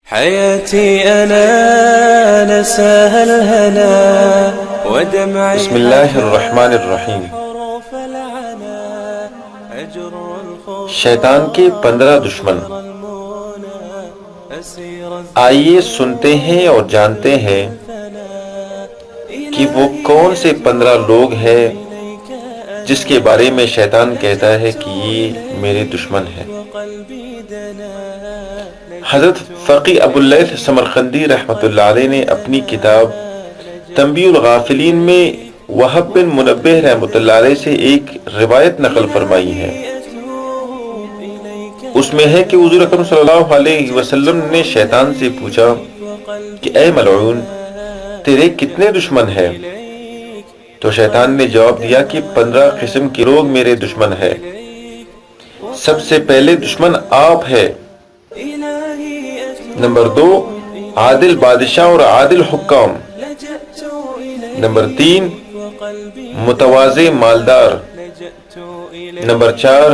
حياتي أنا نساها الهنا ودمعي بسم اللہ الرحمن الرحیم۔ حروف العنا أجر الخوف شیطان کے 15 دشمن۔ آئیے سنتے ہیں اور جانتے ہیں کہ وہ کون سے 15 لوگ ہیں جس کے بارے میں شیطان کہتا ہے کہ یہ میرے دشمن ہیں۔ حضرت فقی ابو اللیث سمرقندی رحمۃ اللہ علیہ نے اپنی کتاب تنبیہ الغافلین میں وہب بن منبہ رحمۃ اللہ علیہ سے ایک روایت نقل فرمائی ہے۔ اس میں ہے کہ حضور اکرم صلی اللہ علیہ وسلم نے شیطان سے پوچھا کہ اے ملعون، تیرے کتنے دشمن ہیں؟ تو شیطان نے جواب دیا کہ 15 قسم کے لوگ میرے دشمن ہیں۔ سب سے پہلے دشمن آپ ہے۔ نمبر 2 عادل بادشاہ اور عادل حکام۔ نمبر 3 متواضع مالدار۔ نمبر 4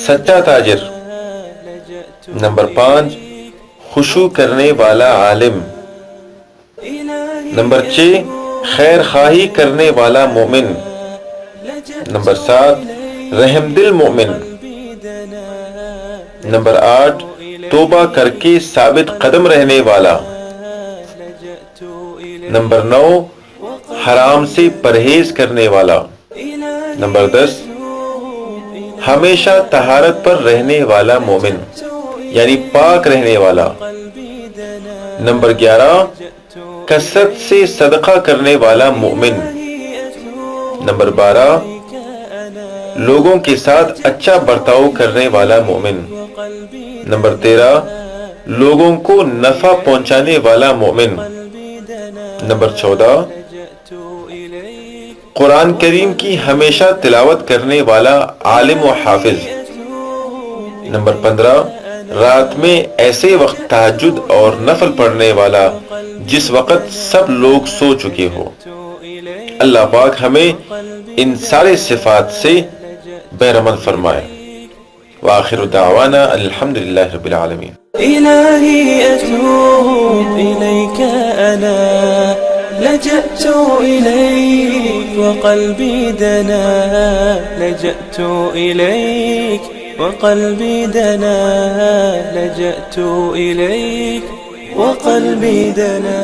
سچا تاجر۔ نمبر 5 خشوع کرنے والا عالم۔ نمبر 6 خیر خواہی کرنے والا مومن۔ نمبر 7 رحم دل مومن۔ نمبر 8 توبہ کر کے ثابت قدم رہنے والا۔ نمبر 9 حرام سے پرہیز کرنے والا۔ نمبر 10 ہمیشہ طہارت پر رہنے والا مومن، یعنی پاک رہنے والا۔ نمبر 11 کثرت سے صدقہ کرنے والا مومن۔ نمبر 12 لوگوں کے ساتھ اچھا برتاؤ کرنے والا مومن۔ نمبر 13 لوگوں کو نفع پہنچانے والا مومن۔ نمبر 14 قرآن کریم کی ہمیشہ تلاوت کرنے والا عالم و حافظ۔ نمبر 15 رات میں ایسے وقت تہجد اور نفل پڑھنے والا جس وقت سب لوگ سو چکے ہو۔ اللہ پاک ہمیں ان سارے صفات سے بہرمند فرمائے۔ وآخر دعوانا الحمدللہ رب العالمین۔ إلهي أتوب إليك أنا لجأت إليك وقلبي دنا لجأت إليك وقلبي دنا لجأت إليك وقلبي دنا